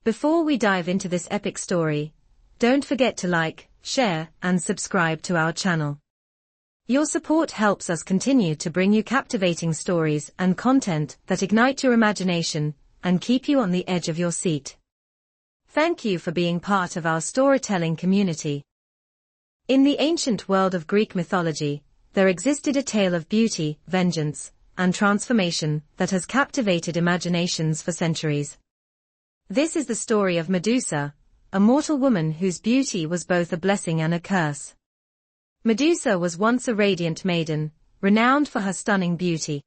Before we dive into this epic story, don't forget to like, share, and subscribe to our channel. Your support helps us continue to bring you captivating stories and content that ignite your imagination and keep you on the edge of your seat. Thank you for being part of our storytelling community. In the ancient world of Greek mythology, there existed a tale of beauty, vengeance, and transformation that has captivated imaginations for centuries. This is the story of Medusa, a mortal woman whose beauty was both a blessing and a curse. Medusa was once a radiant maiden, renowned for her stunning beauty.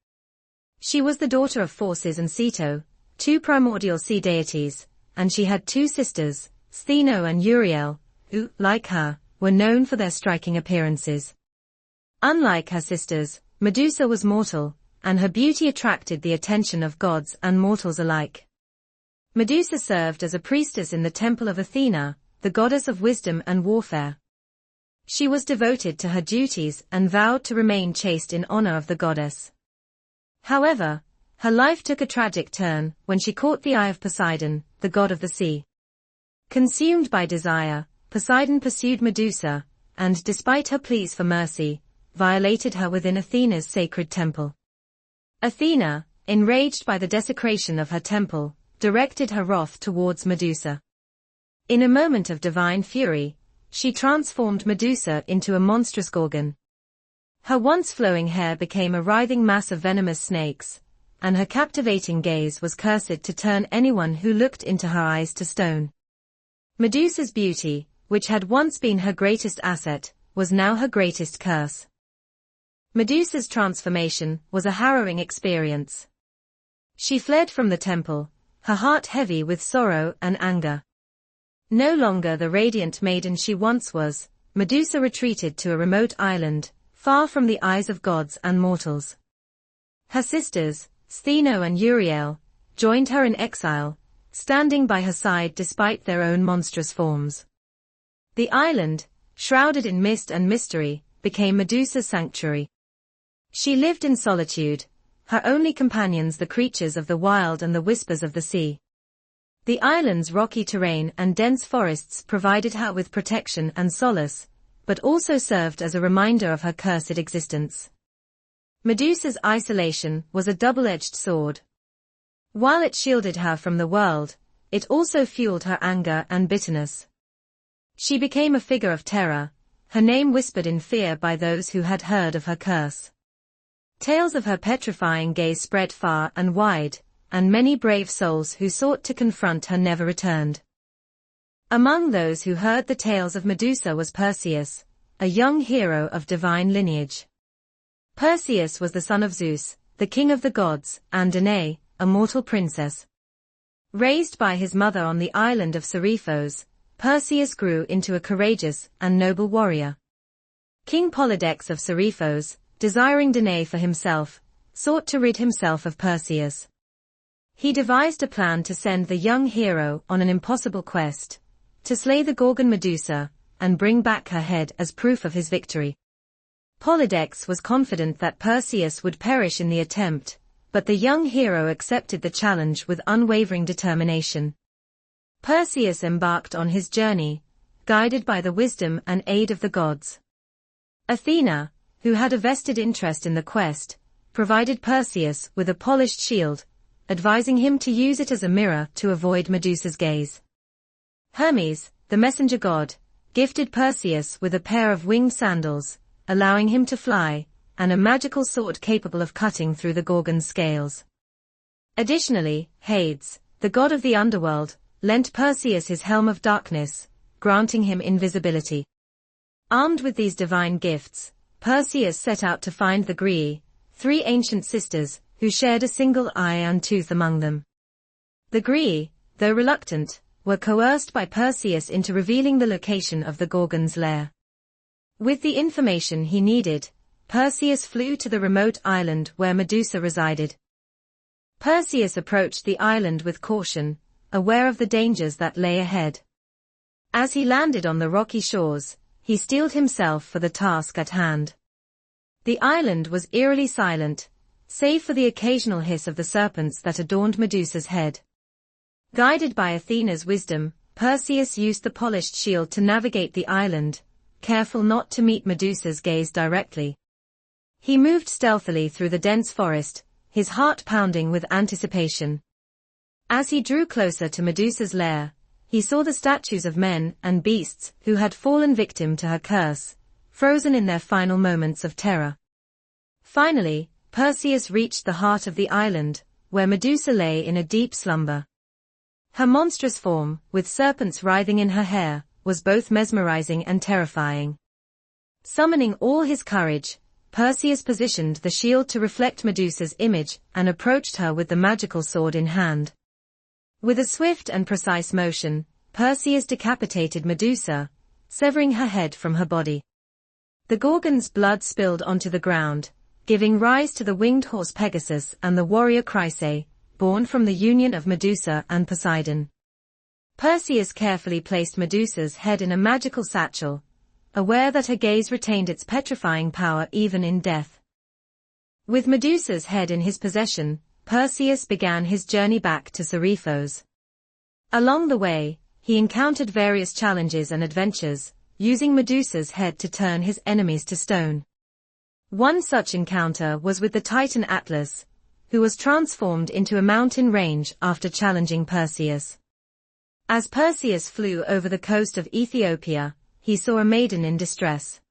She was the daughter of Phorcys and Ceto, two primordial sea deities, and she had two sisters, Stheno and Uriel, who, like her, were known for their striking appearances. Unlike her sisters, Medusa was mortal, and her beauty attracted the attention of gods and mortals alike. Medusa served as a priestess in the temple of Athena, the goddess of wisdom and warfare. She was devoted to her duties and vowed to remain chaste in honor of the goddess. However, her life took a tragic turn when she caught the eye of Poseidon, the god of the sea. Consumed by desire, Poseidon pursued Medusa, and despite her pleas for mercy, violated her within Athena's sacred temple. Athena, enraged by the desecration of her temple, directed her wrath towards Medusa. In a moment of divine fury, she transformed Medusa into a monstrous Gorgon. Her once flowing hair became a writhing mass of venomous snakes, and her captivating gaze was cursed to turn anyone who looked into her eyes to stone. Medusa's beauty, which had once been her greatest asset, was now her greatest curse. Medusa's transformation was a harrowing experience. She fled from the temple, her heart heavy with sorrow and anger. No longer the radiant maiden she once was, Medusa retreated to a remote island, far from the eyes of gods and mortals. Her sisters, Stheno and Uriel, joined her in exile, standing by her side despite their own monstrous forms. The island, shrouded in mist and mystery, became Medusa's sanctuary. She lived in solitude, her only companions the creatures of the wild and the whispers of the sea. The island's rocky terrain and dense forests provided her with protection and solace, but also served as a reminder of her cursed existence. Medusa's isolation was a double-edged sword. While it shielded her from the world, it also fueled her anger and bitterness. She became a figure of terror, her name whispered in fear by those who had heard of her curse. Tales of her petrifying gaze spread far and wide, and many brave souls who sought to confront her never returned. Among those who heard the tales of Medusa was Perseus, a young hero of divine lineage. Perseus was the son of Zeus, the king of the gods, and Danae, a mortal princess. Raised by his mother on the island of Seriphos, Perseus grew into a courageous and noble warrior. King Polydex of Seriphos, desiring Danae for himself, sought to rid himself of Perseus. He devised a plan to send the young hero on an impossible quest, to slay the Gorgon Medusa, and bring back her head as proof of his victory. Polydex was confident that Perseus would perish in the attempt, but the young hero accepted the challenge with unwavering determination. Perseus embarked on his journey, guided by the wisdom and aid of the gods. Athena, who had a vested interest in the quest, provided Perseus with a polished shield, advising him to use it as a mirror to avoid Medusa's gaze. Hermes, the messenger god, gifted Perseus with a pair of winged sandals, allowing him to fly, and a magical sword capable of cutting through the Gorgon's scales. Additionally, Hades, the god of the underworld, lent Perseus his helm of darkness, granting him invisibility. Armed with these divine gifts, Perseus set out to find the Graeae, three ancient sisters, who shared a single eye and tooth among them. The Graeae, though reluctant, were coerced by Perseus into revealing the location of the Gorgon's lair. With the information he needed, Perseus flew to the remote island where Medusa resided. Perseus approached the island with caution, aware of the dangers that lay ahead. As he landed on the rocky shores, he steeled himself for the task at hand. The island was eerily silent, save for the occasional hiss of the serpents that adorned Medusa's head. Guided by Athena's wisdom, Perseus used the polished shield to navigate the island, careful not to meet Medusa's gaze directly. He moved stealthily through the dense forest, his heart pounding with anticipation. As he drew closer to Medusa's lair, he saw the statues of men and beasts who had fallen victim to her curse, frozen in their final moments of terror. Finally, Perseus reached the heart of the island, where Medusa lay in a deep slumber. Her monstrous form, with serpents writhing in her hair, was both mesmerizing and terrifying. Summoning all his courage, Perseus positioned the shield to reflect Medusa's image and approached her with the magical sword in hand. With a swift and precise motion, Perseus decapitated Medusa, severing her head from her body. The Gorgon's blood spilled onto the ground, giving rise to the winged horse Pegasus and the warrior Chryse, born from the union of Medusa and Poseidon. Perseus carefully placed Medusa's head in a magical satchel, aware that her gaze retained its petrifying power even in death. With Medusa's head in his possession, Perseus began his journey back to Seriphos. Along the way, he encountered various challenges and adventures, using Medusa's head to turn his enemies to stone. One such encounter was with the Titan Atlas, who was transformed into a mountain range after challenging Perseus. As Perseus flew over the coast of Ethiopia, he saw a maiden in distress.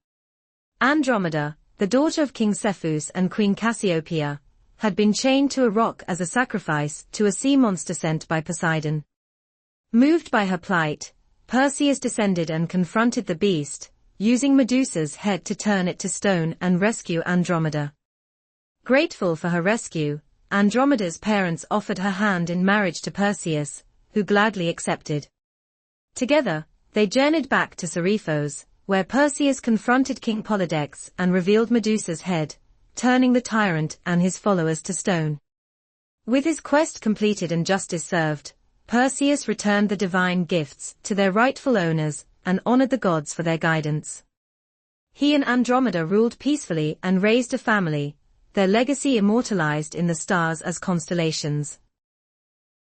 Andromeda, the daughter of King Cepheus and Queen Cassiopeia, had been chained to a rock as a sacrifice to a sea monster sent by Poseidon. Moved by her plight, Perseus descended and confronted the beast, using Medusa's head to turn it to stone and rescue Andromeda. Grateful for her rescue, Andromeda's parents offered her hand in marriage to Perseus, who gladly accepted. Together, they journeyed back to Seriphos, where Perseus confronted King Polydex and revealed Medusa's head, turning the tyrant and his followers to stone. With his quest completed and justice served, Perseus returned the divine gifts to their rightful owners and honored the gods for their guidance. He and Andromeda ruled peacefully and raised a family, their legacy immortalized in the stars as constellations.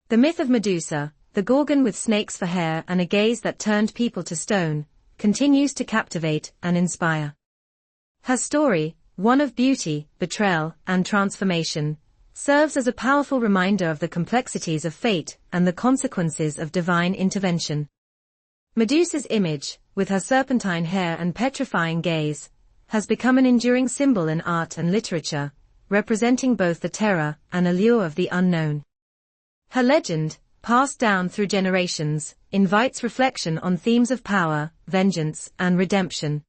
The myth of Medusa, the Gorgon with snakes for hair and a gaze that turned people to stone, continues to captivate and inspire. Her story, one of beauty, betrayal, and transformation, serves as a powerful reminder of the complexities of fate and the consequences of divine intervention. Medusa's image, with her serpentine hair and petrifying gaze, has become an enduring symbol in art and literature, representing both the terror and allure of the unknown. Her legend, passed down through generations, invites reflection on themes of power, vengeance, and redemption.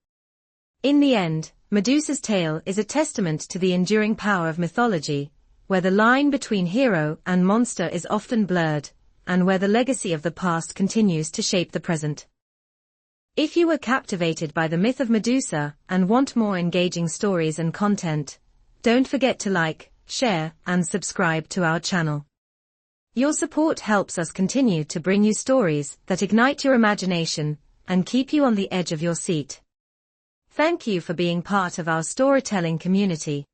In the end, Medusa's tale is a testament to the enduring power of mythology, where the line between hero and monster is often blurred, and where the legacy of the past continues to shape the present. If you were captivated by the myth of Medusa and want more engaging stories and content, don't forget to like, share, and subscribe to our channel. Your support helps us continue to bring you stories that ignite your imagination and keep you on the edge of your seat. Thank you for being part of our storytelling community.